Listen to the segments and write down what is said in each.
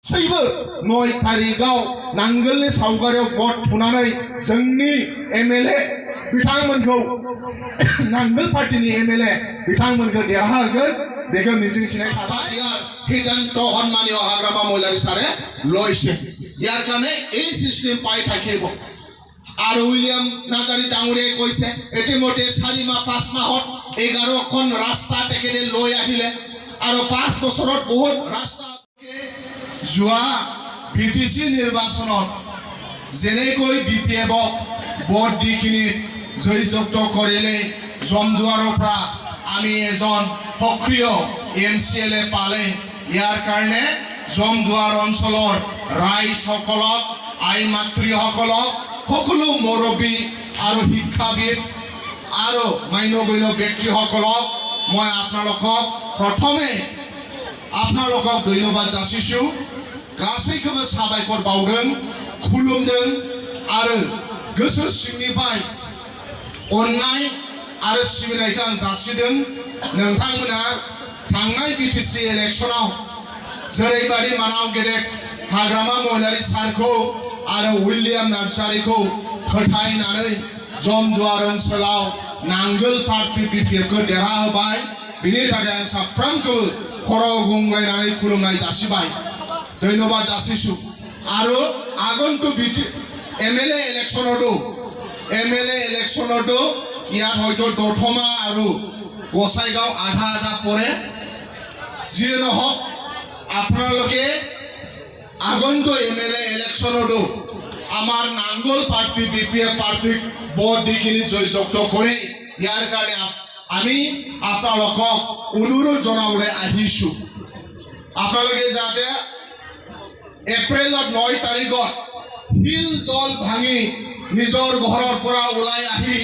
सैबो 9 तारिखाव नांगोलनि सावगारियाव भट थुनानै जोंनि एमएलए बिथांमोनखौ नांगोल पार्टीनि एमएलए बिथांमोनखौ देरहागोन बेखौ मिजिंथिनाय थाबाय সিদ্ধান্ত সন্মানীয় হাগ্রামা মহিলাৰী ছাৰে লৈছে ইয়াৰ কাৰণে এই সিস্টেম পাই থাকিব আৰু উইলিয়াম নাজাৰী ডাঙৰীয়াই কৈছে ইতিমধ্যে 4 মাহ 5 মাহত 11খন ৰাস্তা তেখেতে লৈ আহিলে আৰু 5 বছৰত বহুত ৰাস্তা যোৱা বিটিসি নিৰ্বাচনত যেনেকৈ বিপিএফক ভোট দি কিনি জয়যুক্ত কৰিলে জমদুৱাৰৰ পৰা আমি এজন সক্ৰিয় এমচিএলএ পালে ইয়াৰ কাৰণে জমদুৱাৰ অঞ্চলৰ ৰাইজসকলক আই মাতৃসকলক সকলো মুৰব্বী আৰু শিক্ষাবিদ আৰু মান্যগণ্য ব্যক্তিসকলক মই আপোনালোকক প্ৰথমে আপোনালোকক ধন্যবাদ যাচিছোঁ गासैखौबो साबायखर बावदों खुलुमदों आरो गोसो सिंनिफ्राय अननाय आरो सिबिनायखौ आं जासिदों नोंथांमोना थांनाय बिटिसि इलेक्शनाव जेरैबायदि मानाव गेदेर हाग्रामा महिलारी सारखौ आरो उइलियाम नार्जारीखौ फोथायनानै जमदुवार ओनसोलाव नांगोल पार्टी बिपिएफखौ देरहाहोबाय बिनि थाखाय आं साफ्रोमखौबो खर' गंग्लायनानै खुलुमनाय जासिबाय धन्यवाद जासिছোঁ আৰু আগন্তুক এমএলএ ইলেকশ্যনতো ইয়াত হয়তো দৰ্থমা আৰু গোসাইগাঁও আধা পৰে যিয়ে নহওক আপোনালোকে আগন্তুক এমএলএ ইলেকশ্যনতো আমাৰ নাংগল পাৰ্টি বিপিএফ পাৰ্টিক ভোট দি কিনি জয়যুক্ত কৰে ইয়াৰ কাৰণে আমি আপোনালোকক অনুৰোধ জনাবলৈ আহিছোঁ আপোনালোকে যাতে এপ্ৰিলত 9 তাৰিখত হিল দল ভাঙি নিজৰ ঘৰৰ পৰা ওলাই আহি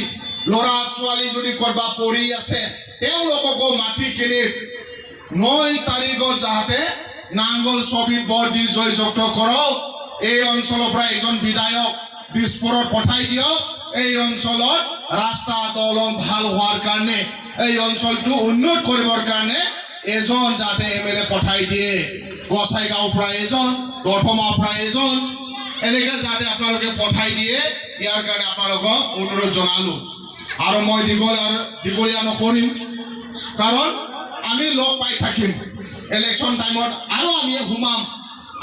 লৰা ছোৱালী যদি কৰবা পৰি আছে তেওঁলোককো মাতি কিনি 9 তাৰিখত যাতে নাংগল ছবিত ভোট দি জয়যুক্ত কৰক এই অঞ্চলৰ পৰা এজন বিধায়ক দিছপুৰত পঠাই দিয়ক এই অঞ্চলত ৰাস্তা দলং ভাল হোৱাৰ কাৰণে এই অঞ্চলটো উন্নত কৰিবৰ কাৰণে এজন যাতে এমএলএ পঠাই দিয়ে গোসাইগাঁৱৰ পৰা এজন দৰ্থমাৰ পৰা এজন এনেকৈ যাতে আপোনালোকে পঠাই দিয়ে ইয়াৰ কাৰণে আপোনালোকক অনুৰোধ জনালোঁ আৰু মই দীঘলীয়া নকৰিম কাৰণ আমি লগ পাই থাকিম ইলেকশ্যন টাইমত আৰু আমি ঘুমাম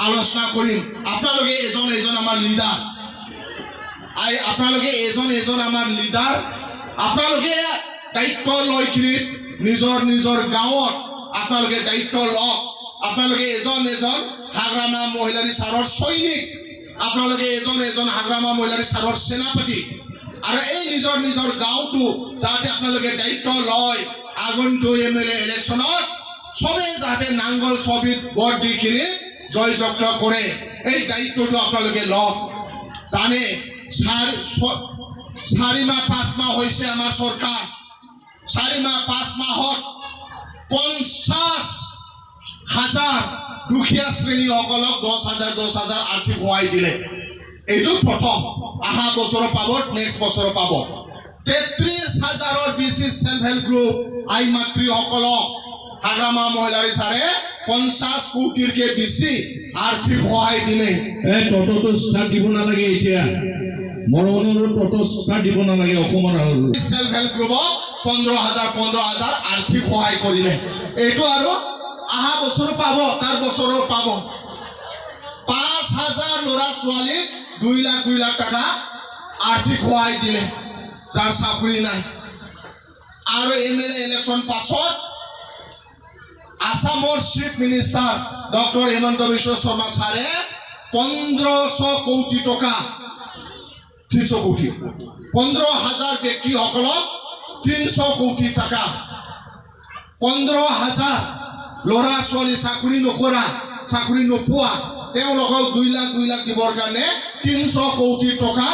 আলোচনা কৰিম আপোনালোকে এজন আমাৰ লিডাৰ আমাৰ লিডাৰ আপোনালোকে দায়িত্ব লৈ কিনি নিজৰ গাঁৱত আপোনালোকে দায়িত্ব লওক আপোনালোকে এজন হাগ্ৰামা মহিলাৰী ছাৰৰ সৈনিক আপোনালোকে এজন হাগ্ৰামা মহিলাৰী ছাৰৰ সেনাপতি আৰু এই নিজৰ গাঁৱটো যাতে আপোনালোকে দায়িত্ব লয় আগন্তুক এমএলএ ইলেকশ্যনত সবে যাতে নাংগল ছবিত ভোট দি কিনি জয়যুক্ত কৰে এই দায়িত্বটো আপোনালোকে লওক জানে 4 মাহ 5 মাহ হৈছে আমাৰ চৰকাৰ 4 মাহ 5 মাহত 50,000 দুখীয়া শ্ৰেণীসকলক 10,000 আৰ্থিক সহায় দিলে এইটো প্ৰথম আহা বছৰ পাব নেক্সট বছৰ পাব 33,000ৰ বেছি সেলফ হেল্প গ্ৰুপ আই মাতৃসকলক হাগ্ৰামা মহিলাৰী ছাৰে 50 কোটিৰকে বেছি আৰ্থিক সহায় দিলে এই টটো ষ্টাৰ্ট দিব নালাগে এতিয়া মোৰ অনুৰোধ টটো ষ্টাৰ্ট দিব নালাগে অসমৰ সেলফ হেল্প গ্ৰুপক 15,000 আৰ্থিক সহায় কৰিলে এইটো আৰু আহা বছৰ পাব তাৰ বছৰো পাব 5,000 ল'ৰা ছোৱালীক 2 লাখ টকা আৰ্থিক সহায় দিলে যাৰ চাকৰি নাই আৰু এমএলএ ইলেকশ্যন পাছত আসামৰ chief minister doctor Himanta Biswa Sarma ছাৰে 1500 কোটি টকা 300 কোটি 15,000 ব্যক্তিসকলক 300 কোটি টকা 15,000 ল'ৰা ছোৱালী চাকৰি নকৰা চাকৰি নোপোৱা তেওঁলোকক 2 লাখ দিবৰ কাৰণে 300 কোটি টকা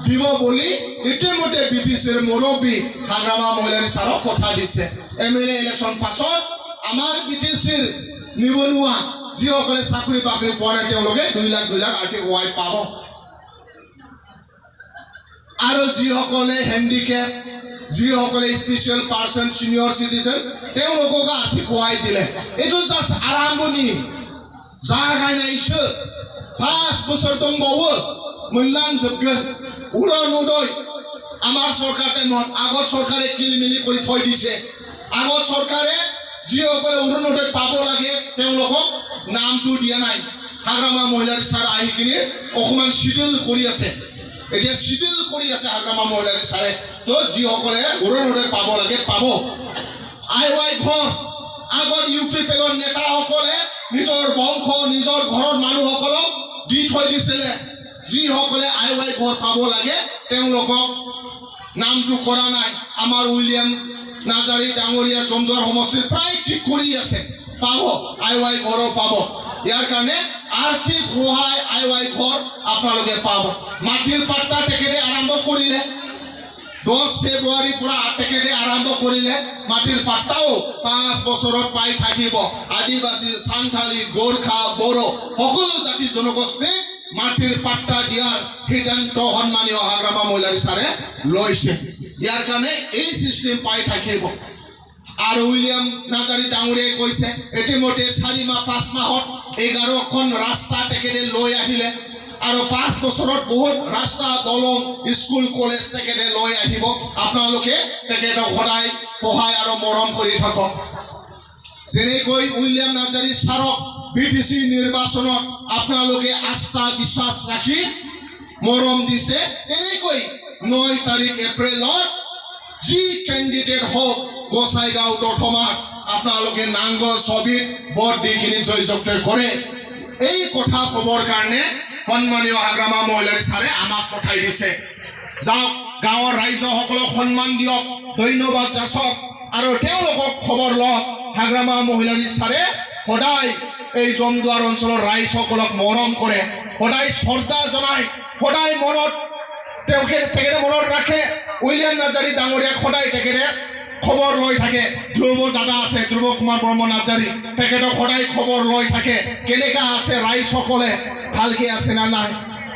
দিব বুলি ইতিমধ্যে বিটিচিৰ মুৰব্বী হাগ্ৰামা মহিলাৰী ছাৰক কথা দিছে এমএলএ ইলেকশ্যন পাছত আমাৰ বিটিচিৰ নিবনুৱা যিসকলে চাকৰি বাকৰি পোৱা নাই তেওঁলোকে 2 লাখ আৰ্থিক সহায় পাব আৰু যিসকলে হেণ্ডিকেপ যিসকলে স্পেচিয়েল পাৰ্চন সিনিয়ৰ সিটিজেন তেওঁলোকক আৰ্থিক সহায় দিলে এইটো জাষ্ট আৰম্ভণি জাগাই নাইছে बोसोर दंबावो मोनलांजोबगोन उरनोदय आमार सरकार टाइमत আগত सरकारे किलिमिलि करि थय दिसे আগত सरकारे जिসকলে उरनोदय पाब लागे তেওঁলোকক नामটো দিয়া নাই हाग्रामा महिलारी सार आहि किनि अकमान शिडिउल करि আছে এতিয়া शिडिउल करि আছে हाग्रामा महिलारी सारे तो जिসকলে उरनोदय पाब लागे पाब आईवाई घर আগত ইউপি পেলৰ নেতাসকলে নিজৰ বংশ নিজৰ ঘৰৰ মানুহসকলক দি থৈ দিছিলে যিসকলে আইৱাই ঘৰ পাব লাগে তেওঁলোকক নামটো কৰা নাই আমাৰ উইলিয়াম নাজাৰী ডাঙৰীয়া জমদুৱাৰ সমষ্টিৰ প্ৰায় ঠিক কৰি আছে পাব আইৱাই ঘৰ পাব ইয়াৰ কাৰণে আৰ্থিক সহায় আইৱাই ঘৰ আপোনালোকে পাব মাটিৰ পাট্টা তেখেতে আৰম্ভ কৰিলে 10 ফেব্ৰুৱাৰী পৰা তেখেতে আৰম্ভ কৰিলে মাটিৰ পাট্টাও 5 বছৰত পাই থাকিব আদিবাসী সান্থালী গোৰ্খা বড়ো সকলো জাতি জনগোষ্ঠী মাটিৰ পাট্টা দিয়াৰ সিদ্ধান্ত সন্মানীয় হাগ্ৰামা মহিলাৰী সাৰে লৈছে ইয়াৰ কাৰণে এই সিস্টেম পাই থাকিব আৰু উইলিয়াম নাজাৰী ডাঙৰীয়াই কৈছে ইতিমধ্যে 4 মাহ 5 মাহত 11খন ৰাস্তা তেখেতে লৈ আহিলে আৰু 5 বছৰত বহুত ৰাস্তা দলং স্কুল কলেজ তেখেতে লৈ আহিব আপোনালোকে তেখেতক সদায় সহায় আৰু মৰম কৰি থাকক যেনেকৈ উইলিয়াম নাজাৰী সাৰক বিটিসি নিৰ্বাচনত আপোনালোকে আস্থা বিশ্বাস ৰাখি মৰম দিছে তেনেকৈ 9 তাৰিখ এপ্ৰিলত যি কেণ্ডিডেট হওক গোসাইগাঁও দঠমাত আপোনালোকে নাংগল ছবিত ভোট দি কিনি জয়যুক্ত কৰে এই কথা খবৰ কাৰণে সন্মানীয় হাগ্ৰামা মহিলাৰী সাৰে আমাক পঠাই দিছে যাওক গাঁৱৰ ৰাইজসকলক সন্মান দিয়ক ধন্যবাদ যাচক আৰু তেওঁলোকক খবৰ লওক হাগ্ৰামা মহিলাৰী সাৰে সদায় এই জমদুৱাৰ অঞ্চলৰ ৰাইজসকলক মৰম কৰে সদায় শ্ৰদ্ধা জনায় সদায় মনত তেখেতে মনত ৰাখে উইলিয়াম নাজাৰী ডাঙৰীয়া সদায় তেখেতে খবৰ লৈ থাকে ধ্ৰুৱ দাদা আছে ধ্ৰুৱ কুমাৰ বৰ্ম নাজাৰী তেখেতক সদায় খবৰ লৈ থাকে কেনেকা আছে ৰাইজসকলে ভালকে আছে না নাই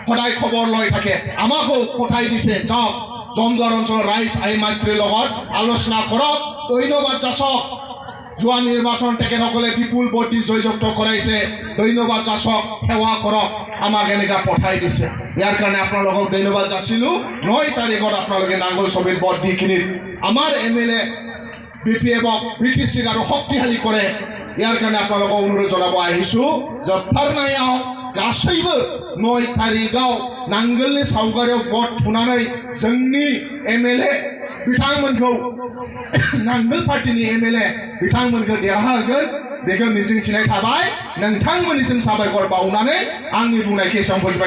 সদায় খবৰ লৈ থাকে আমাকো পঠাই দিছে যাওক জমদুৱাৰ অঞ্চলৰ ৰাইজ আহি মাতৃৰ লগত আলোচনা কৰক ধন্যবাদ যাচক যোৱা নিৰ্বাচন তেখেতসকলে বিপুল ভোট দি জয়যুক্ত কৰাইছে ধন্যবাদ যাচক সেৱা কৰক আমাক এনেকা পঠাই দিছে ইয়াৰ কাৰণে আপোনালোকক ধন্যবাদ যাচিলোঁ 9 তাৰিখত আপোনালোকে নাংগল ছবিত ভোট দি কিনি আমাৰ এমএলএ বিপিএফক ব্ৰিটিছিক আৰু শক্তিশালী কৰে ইয়াৰ কাৰণে আপোনালোকক অনুৰোধ জনাব আহিছোঁ जोबथारनायाव गासैबो 9 तारिखआव नांगोलनि सावगारियाव भट थुनानै जोंनि एमएलए बिथांमोनखौ नांगोल पार्टीनि एमएलए बिथांमोनखौ देरहागोन बेखौ मिजिंथिनाय थाबाय नोंथांमोननिसिम साबायखर बावनानै आंनि बुंनायखौ एसेयावनो फोजोबबाय